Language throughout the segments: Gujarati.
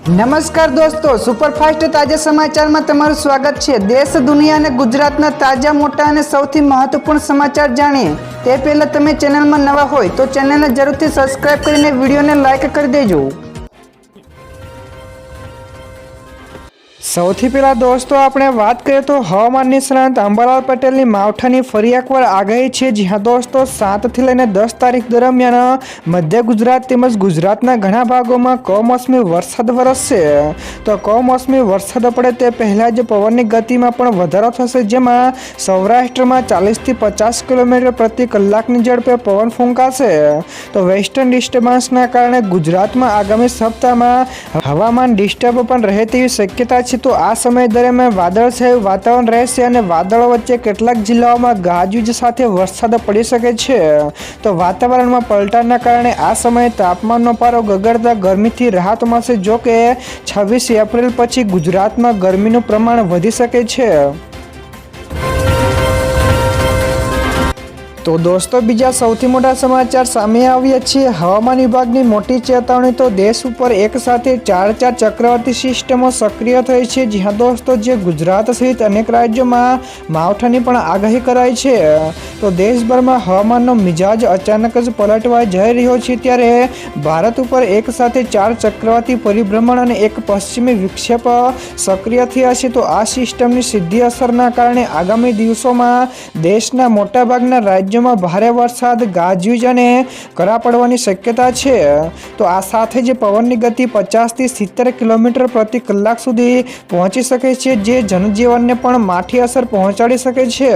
નમસ્કાર દોસ્તો, સુપરફાસ્ટ તાજા સમાચારમાં તમારું સ્વાગત છે। દેશ, દુનિયા અને ગુજરાતના તાજા, મોટા અને સૌથી મહત્વપૂર્ણ સમાચાર જાણીએ તે પહેલાં તમે ચેનલમાં નવા હોય તો ચેનલને જરૂરથી સબસ્ક્રાઇબ કરીને વિડીયોને લાઇક કરી દેજો। સૌથી પહેલા દોસ્તો આપણે વાત કરીએ તો હવામાન નિષ્ણાંત અંબાલાલ પટેલની માવઠાની ફરી એકવાર આગાહી છે। જ્યાં દોસ્તો 7 થી લઈને 10 તારીખ દરમિયાન મધ્ય ગુજરાત તેમજ ગુજરાતના ઘણા ભાગોમાં કમોસમી વરસાદ વરસશે। તો કમોસમી વરસાદ પડે તે પહેલાં જ પવનની ગતિમાં પણ વધારો થશે, જેમાં સૌરાષ્ટ્રમાં 40 થી 50 કિલોમીટર પ્રતિ કલાકની ઝડપે પવન ફૂંકાશે। તો વેસ્ટર્ન ડિસ્ટર્બન્સના કારણે ગુજરાતમાં આગામી સપ્તાહમાં હવામાન ડિસ્ટર્બ પણ રહે તેવી શક્યતા છે। તો આ સમય દરમિયાન વાદળછાયું વાતાવરણ રહેશે અને વાદળો વચ્ચે કેટલાક જિલ્લાઓમાં ગાજવીજ સાથે વરસાદ પડી શકે છે। તો વાતાવરણમાં પલટાના કારણે આ સમયે તાપમાનનો પારો ગગડતા ગરમીથી રાહત મળશે। જો કે 26 એપ્રિલ પછી ગુજરાતમાં ગરમીનું પ્રમાણ વધી શકે છે। તો દોસ્તો બીજા સૌથી મોટા સમાચાર સામે આવ્યા છે। હવામાન વિભાગની મોટી ચેતવણી। તો દેશ ઉપર એક સાથે 4 ચક્રવાતી સિસ્ટમો સક્રિય થઈ છે। જ્યાં દોસ્તો જે ગુજરાત સહિત અનેક રાજ્યોમાં માવઠાની પણ આગાહી કરાઈ છે। તો દેશભરમાં હવામાનનો મિજાજ અચાનક જ પલટવા જઈ રહ્યો છે, ત્યારે ભારત ઉપર એક સાથે 4 ચક્રવાતી પરિભ્રમણ અને એક પશ્ચિમી વિક્ષેપ સક્રિય થયા છે। તો આ સિસ્ટમની સીધી અસરના કારણે આગામી દિવસોમાં દેશના મોટાભાગના રાજ્યોમાં ભારે વરસાદ, ગાજવીજ અને કરા પડવાની શક્યતા છે। તો આ સાથે જ પવનની ગતિ 50 થી 70 કિલોમીટર પ્રતિ કલાક સુધી પહોંચી શકે છે, જે જનજીવનને પણ માઠી અસર પહોંચાડી શકે છે।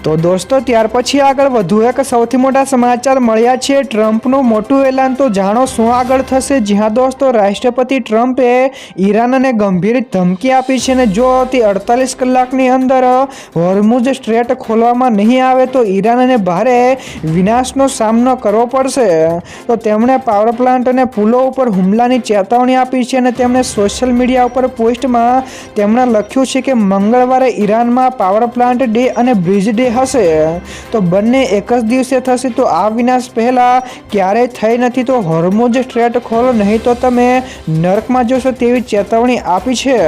તો દોસ્તો ત્યાર પછી આગળ વધુ એક સૌથી મોટા સમાચાર મળ્યા છે। ટ્રમ્પનું મોટું એલાન। તો જાણો શું આગળ થશે। જ્યાં દોસ્તો રાષ્ટ્રપતિ ટ્રમ્પે ઈરાનને ગંભીર ધમકી આપી છે અને જો તે 48 કલાકની અંદર હોર્મુઝ સ્ટ્રેટ ખોલવામાં નહીં આવે તો ઈરાનને ભારે વિનાશનો સામનો કરવો પડશે। તો તેમણે પાવર પ્લાન્ટ અને પુલો ઉપર હુમલાની ચેતવણી આપી છે અને તેમણે સોશિયલ મીડિયા ઉપર પોસ્ટમાં તેમણે લખ્યું છે કે મંગળવારે ઈરાનમાં પાવર પ્લાન્ટ ડે અને બ્રિજ ડે હશે। તો બંને એક જ દિવસે થશે। તો આ વિનાશ પહેલા ક્યારેય થઈ નથી। તો હોર્મુઝ સ્ટ્રેટ ખોલો નહીં તો તમે નર્કમાં જશો તેવી ચેતવણી આપી છે।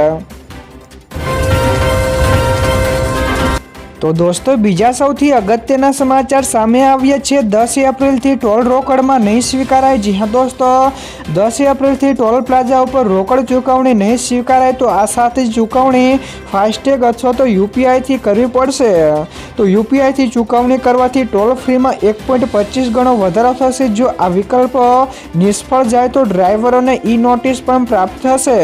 તો દોસ્તો બીજા સૌથી અગત્યના સમાચાર સામે આવ્યા છે। 10 એપ્રિલથી ટોલ રોકડમાં નહીં સ્વીકારાય। જી હા દોસ્તો, 10 એપ્રિલથી ટોલ પ્લાઝા ઉપર રોકડ ચૂકવણી નહીં સ્વીકારાય। તો આ સાથે જ ચૂકવણી ફાસ્ટેગ અથવા તો યુપીઆઈથી કરવી પડશે। તો યુપીઆઈથી ચૂકવણી કરવાથી ટોલ ફ્રીમાં 1.25 ગણો વધારો થશે। જો આ વિકલ્પ નિષ્ફળ જાય તો ડ્રાઈવરોને ઈ નોટિસ પણ પ્રાપ્ત થશે।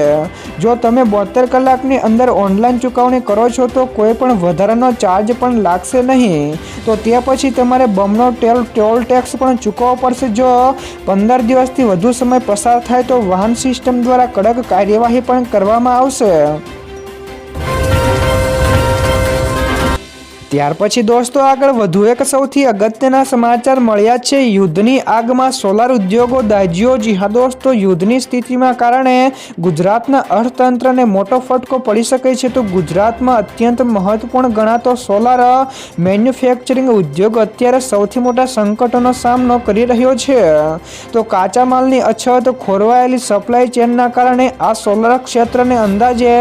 જો તમે 72 કલાકની અંદર ઓનલાઈન ચૂકવણી કરો છો તો કોઈ પણ વધારાનો ચાર્જ પણ લાગશે નહીં। તો તે પછી તમારે બમણો ટોલ ટેક્સ પણ ચૂકવવો પડશે। જો 15 દિવસથી વધુ સમય પસાર થાય તો વાહન સિસ્ટમ દ્વારા કડક કાર્યવાહી પણ કરવામાં આવશે। ત્યાર પછી દોસ્તો આગળ વધુ એક સૌથી અગત્યના સમાચાર મળ્યા છે। યુદ્ધની આગમાં સોલાર ઉદ્યોગો દાઝ્યો। જી હા દોસ્તો, યુદ્ધની સ્થિતિમાં કારણે ગુજરાતના અર્થતંત્રને મોટો ફટકો પડી શકે છે। તો ગુજરાતમાં અત્યંત મહત્વપૂર્ણ ગણાતો સોલાર મેન્યુફેક્ચરિંગ ઉદ્યોગ અત્યારે સૌથી મોટા સંકટોનો સામનો કરી રહ્યો છે। તો કાચા માલની અછત, ખોરવાયેલી સપ્લાય ચેનના કારણે આ સોલાર ક્ષેત્રને અંદાજે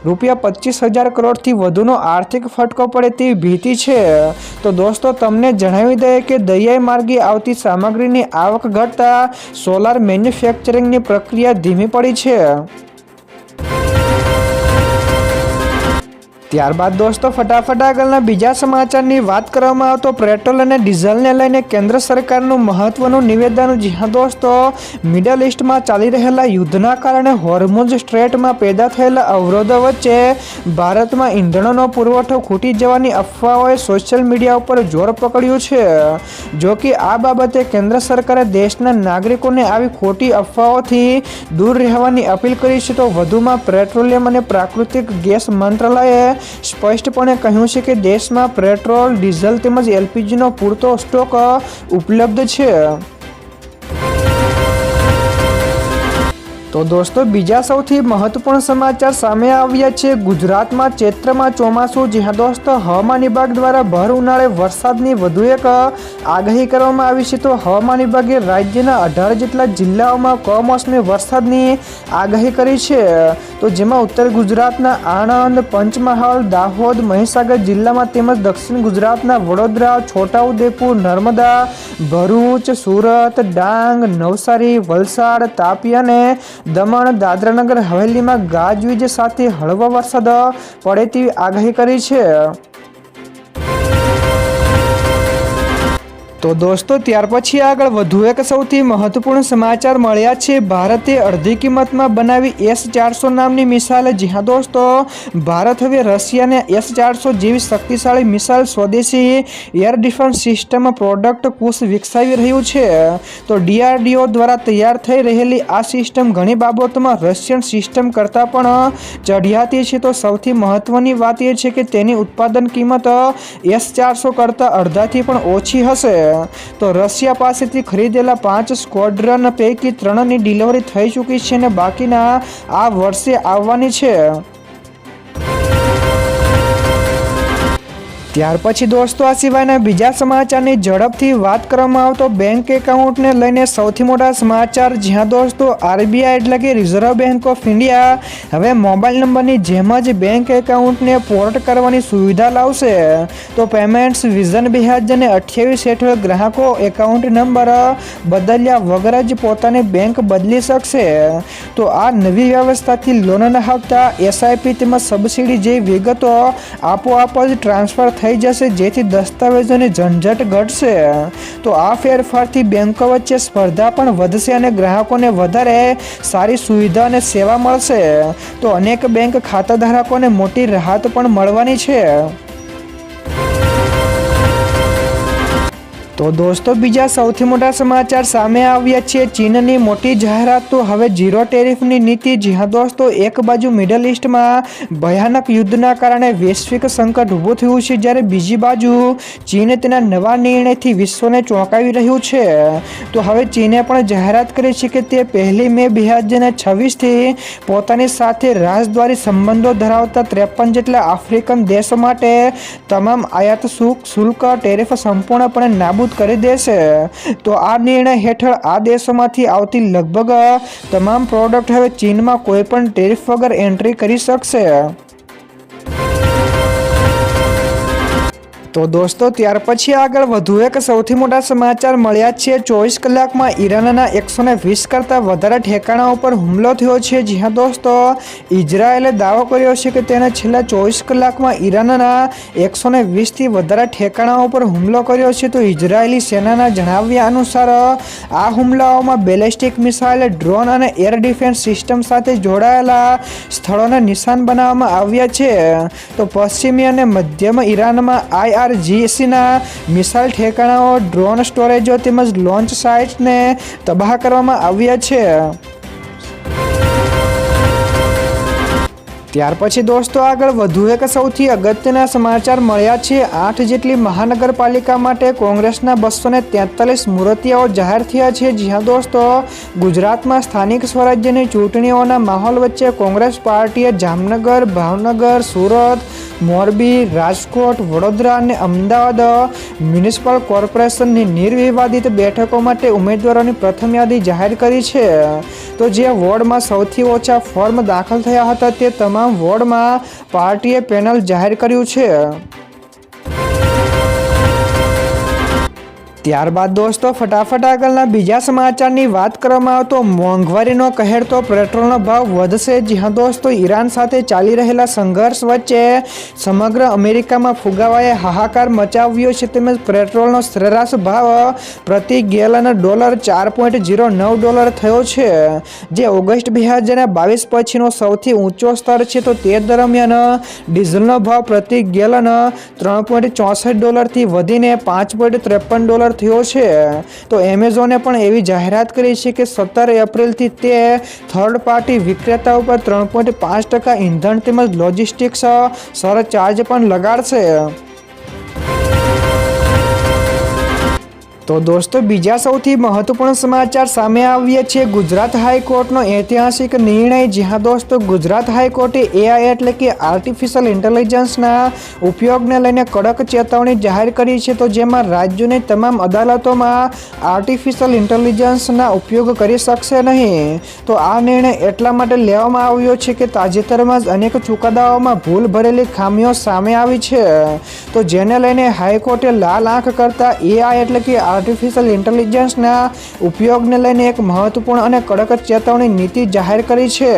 ₹25,000 કરોડથી વધુનો આર્થિક ફટકો પડે તેવી ભીતિ છે। તો દોસ્તો તમને જણાવી દઈએ કે દરિયાઈ માર્ગે આવતી સામગ્રીની આવક ઘટતા સોલાર મેન્યુફેક્ચરિંગની પ્રક્રિયા ધીમી પડી છે। ત્યારબાદ દોસ્તો ફટાફટ આગળના બીજા સમાચારની વાત કરવામાં આવે તો પેટ્રોલ અને ડીઝલને લઈને કેન્દ્ર સરકારનું મહત્વનું નિવેદન। જી હા દોસ્તો, મિડલ ઈસ્ટમાં ચાલી રહેલા યુદ્ધના કારણે હોર્મુઝ સ્ટ્રેટમાં પેદા થયેલા અવરોધો વચ્ચે ભારતમાં ઈંધણનો પુરવઠો ખૂટી જવાની અફવાઓએ સોશિયલ મીડિયા ઉપર જોર પકડ્યું છે। જો કે આ બાબતે કેન્દ્ર સરકારે દેશના નાગરિકોને આવી ખોટી અફવાઓથી દૂર રહેવાની અપીલ કરી છે। તો વધુમાં પેટ્રોલિયમ અને પ્રાકૃતિક ગેસ મંત્રાલયે સ્પષ્ટપણે કહ્યું છે કે દેશમાં પેટ્રોલ, ડીઝલ તેમજ એલપીજીનો પૂરતો સ્ટોક ઉપલબ્ધ છે। તો દોસ્તો બીજા સૌથી મહત્વપૂર્ણ સમાચાર સામે આવ્યા છે ગુજરાતમાં ચૈત્રમાં ચોમાસું, જ્યાં દોસ્તો હવામાન વિભાગ દ્વારા ભર ઉનાળે વરસાદની વધુ એક આગાહી કરવામાં આવી છે। તો હવામાન વિભાગે રાજ્યના 18 જેટલા જિલ્લાઓમાં કમોસમી વરસાદની આગાહી કરી છે। તો જેમાં ઉત્તર ગુજરાતના આણંદ, પંચમહાલ, દાહોદ, મહીસાગર જિલ્લામાં તેમજ દક્ષિણ ગુજરાતના વડોદરા, છોટાઉદેપુર, નર્મદા, ભરૂચ, સુરત, ડાંગ, નવસારી, વલસાડ, તાપી અને દમણ, દાદરાનગર હવેલીમાં ગાજવીજ સાથે હળવો વરસાદ પડે તેવી આગાહી કરી છે। તો દોસ્તો ત્યાર પછી આગળ વધુ એક સૌથી મહત્વપૂર્ણ સમાચાર મળ્યા છે। ભારતે અડધી કિંમતમાં બનાવી S-400 નામની મિસાઇલ, જ્યાં દોસ્તો ભારત હવે રશિયાને S-400 જેવી શક્તિશાળી મિસાઇલ સ્વદેશી એર ડિફેન્સ સિસ્ટમ પ્રોડક્ટ કુશ વિકસાવી રહ્યું છે। તો DRDO દ્વારા તૈયાર થઈ રહેલી આ સિસ્ટમ ઘણી બાબતોમાં રશિયન સિસ્ટમ કરતાં પણ ચઢિયાતી છે। તો સૌથી મહત્વની વાત એ છે કે તેની ઉત્પાદન કિંમત S-400 કરતાં અડધાથી પણ ઓછી હશે। તો રશિયા પાસેથી ખરીદેલા 5 સ્ક્વોડ્રન પૈકી 3ની ડિલિવરી થઈ ચૂકી છે અને બાકીના આ વર્ષે આવવાની છે। ત્યાર પછી દોસ્તો આ સિવાયના બીજા સમાચારની ઝડપથી વાત કરવામાં આવે તો બેંક એકાઉન્ટને લઈને સૌથી મોટા સમાચાર, જ્યાં દોસ્તો RBI એટલે કે રિઝર્વ બેંક ઓફ ઇન્ડિયા હવે મોબાઈલ નંબરની જેમ જ બેંક એકાઉન્ટને પોર્ટ કરવાની સુવિધા લાવશે। તો પેમેન્ટ્સ વિઝન 2028 હેઠળ ગ્રાહકો એકાઉન્ટ નંબર બદલ્યા વગર જ પોતાની બેંક બદલી શકશે। તો આ નવી વ્યવસ્થાથી લોનના હપ્તા, SIP તેમજ સબસિડી જેવી વિગતો આપોઆપ જ ટ્રાન્સફર થઈ જશે, જેથી દસ્તાવેજોની ઝંઝટ ઘટશે। તો આ ફેરફારથી બેંકો વચ્ચે સ્પર્ધા પણ વધશે અને ગ્રાહકોને વધારે સારી સુવિધા અને સેવા મળશે। તો અનેક બેંક ખાતા ધારકોને મોટી રાહત પણ મળવાની છે। તો દોસ્તો બીજા સૌથી મોટા સમાચાર સામે આવ્યા છે ચીનની મોટી જાહેરાત। તો હવે ઝીરો ટેરિફની નીતિ, જ્યાં દોસ્તો એક બાજુ મિડલ ઇસ્ટમાં ભયાનક યુદ્ધના કારણે વૈશ્વિક સંકટ ઊભું થયું છે, જ્યારે બીજી બાજુ ચીન તેના નવા નિર્ણયથી વિશ્વને ચોંકાવી રહ્યું છે। તો હવે ચીને પણ જાહેરાત કરી છે કે તે 1 મે 2026થી પોતાની સાથે રાજદ્વારી સંબંધો ધરાવતા 53 જેટલા આફ્રિકન દેશો માટે તમામ આયાત શુલ્ક ટેરિફ સંપૂર્ણપણે નાબૂદ કરી દેશે। તો આ નિર્ણય હેઠળ આ દેશોમાંથી આવતી લગભગ તમામ પ્રોડક્ટ હવે ચીનમાં કોઈ પણ ટેરિફ વગર એન્ટ્રી કરી શકશે। તો દોસ્તો ત્યાર પછી આગળ વધુ એક સૌથી મોટા સમાચાર મળ્યા છે। 24 કલાકમાં ઈરાનના 120 કરતાં વધારે ઠેકાણાઓ પર હુમલો થયો છે। જ્યાં દોસ્તો ઇઝરાયેલે દાવો કર્યો છે કે તેણે છેલ્લા 24 કલાકમાં ઈરાનના 120થી વધારે ઠેકાણાઓ પર હુમલો કર્યો છે। તો ઇઝરાયેલી સેનાના જણાવ્યા અનુસાર આ હુમલાઓમાં બેલેસ્ટિક મિસાઇલ, ડ્રોન અને એર ડિફેન્સ સિસ્ટમ સાથે જોડાયેલા સ્થળોને નિશાન બનાવવામાં આવ્યા છે। તો પશ્ચિમી અને મધ્યમ ઈરાનમાં IRGCના મિસાઇલ ઠેકાણાઓ, ડ્રોન સ્ટોરેજો તેમજ લોન્ચ સાઇટ્સને તબાહ કરવામાં આવ્યા છે। ત્યાર પછી દોસ્તો આગળ વધુ એક સૌથી અગત્યના સમાચાર મળ્યા છે। 8 જેટલી મહાનગરપાલિકા માટે કોંગ્રેસના 243 મૂર્તિઓ જાહેર થયા છે। જ્યાં દોસ્તો ગુજરાતમાં સ્થાનિક સ્વરાજ્યની ચૂંટણીઓના માહોલ વચ્ચે કોંગ્રેસ પાર્ટીએ જામનગર, ભાવનગર, સુરત, મોરબી, રાજકોટ, વડોદરા અને અમદાવાદ મ્યુનિસિપલ કોર્પોરેશનની નિર્વિવાદિત બેઠકો માટે ઉમેદવારોની પ્રથમ યાદી જાહેર કરી છે। તો જે વોર્ડમાં સૌથી ઓછા ફોર્મ દાખલ થયા હતા તે તમામ વોર્ડમાં પાર્ટીએ પેનલ જાહેર કર્યું છે। ત્યારબાદ દોસ્તો ફટાફટ આગળના બીજા સમાચારની વાત કરવામાં આવે તો મોંઘવારીનો કહેર તો પેટ્રોલનો ભાવ વધશે। જ્યાં દોસ્તો ઈરાન સાથે ચાલી રહેલા સંઘર્ષ વચ્ચે સમગ્ર અમેરિકામાં ફુગાવાએ હાહાકાર મચાવ્યો છે, તેમજ પેટ્રોલનો સરેરાશ ભાવ પ્રતિ ગેલન $4.09 થયો છે, જે ઓગસ્ટ 2022 પછીનો સૌથી ઊંચો સ્તર છે। તો તે દરમિયાન ડીઝલનો ભાવ પ્રતિ ગેલન $3.64થી વધીને $5.53 થયો છે। તો એમેઝોને પણ એવી જાહેરાત કરી છે કે 17 એપ્રિલથી તે થર્ડ પાર્ટી વિક્રેતાઓ પર 3.5% ઈંધણ તેમજ લોજિસ્ટિક્સ સરચાર્જ પણ લગાડશે। તો દોસ્તો બીજા સૌથી મહત્વપૂર્ણ સમાચાર સામે આવ્યા છે ગુજરાત હાઈકોર્ટનો ઐતિહાસિક નિર્ણય, જ્યાં દોસ્તો ગુજરાત હાઈકોર્ટે AI એટલે કે આર્ટિફિશિયલ ઇન્ટેલિજન્સના ઉપયોગને લઈને કડક ચેતવણી જાહેર કરી છે. તો જેમાં રાજ્યોની તમામ અદાલતોમાં આર્ટિફિશિયલ ઇન્ટેલિજન્સના ઉપયોગ કરી શકશે નહીં. તો આ નિર્ણય એટલા માટે લેવામાં આવ્યો છે કે તાજેતરમાં જ અનેક ચુકાદાઓમાં ભૂલ ભરેલી ખામીઓ સામે આવી છે. તો જેને લઈને હાઈકોર્ટે લાલ આંખ કરતા AI એટલે કે આર્ટિફિશિયલ ઇન્ટેલિજન્સના ઉપયોગને લઈને એક મહત્વપૂર્ણ અને કડક ચેતવણી નીતિ જાહેર કરી છે.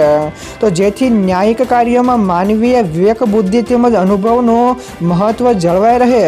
તો જેથી ન્યાયિક કાર્યોમાં માનવીય વિવેક, બુદ્ધિ તેમજ અનુભવનું મહત્વ જળવાઈ રહે.